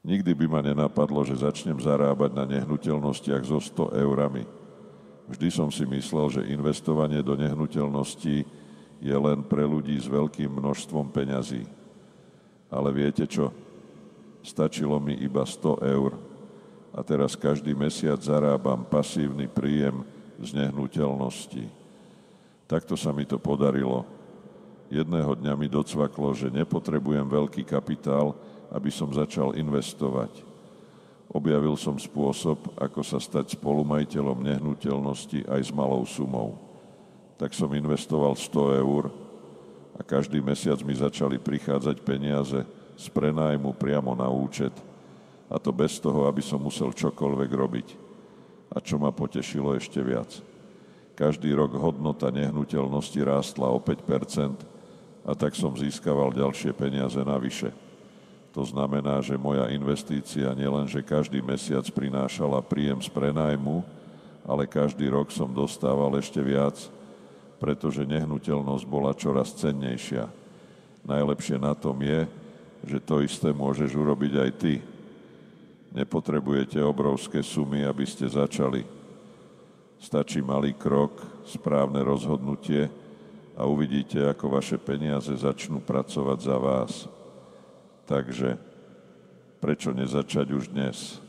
Nikdy by ma nenapadlo, že začnem zarábať na nehnuteľnostiach so 100 eurami. Vždy som si myslel, že investovanie do nehnuteľností je len pre ľudí s veľkým množstvom peňazí. Ale viete čo? Stačilo mi iba 100 eur a teraz každý mesiac zarábam pasívny príjem z nehnuteľností. Takto sa mi to podarilo. Jedného dňa mi docvaklo, že nepotrebujem veľký kapitál, aby som začal investovať. Objavil som spôsob, ako sa stať spolumajiteľom nehnuteľnosti aj s malou sumou. Tak som investoval 100 eur a každý mesiac mi začali prichádzať peniaze z prenájmu priamo na účet. A to bez toho, aby som musel čokoľvek robiť. A čo ma potešilo ešte viac. Každý rok hodnota nehnuteľnosti rástla o 5% a tak som získaval ďalšie peniaze navyše. To znamená, že moja investícia nielenže každý mesiac prinášala príjem z prenájmu, ale každý rok som dostával ešte viac, pretože nehnuteľnosť bola čoraz cennejšia. Najlepšie na tom je, že to isté môžeš urobiť aj ty. Nepotrebujete obrovské sumy, aby ste začali. Stačí malý krok, správne rozhodnutie a uvidíte, ako vaše peniaze začnú pracovať za vás. Takže prečo nezačať už dnes?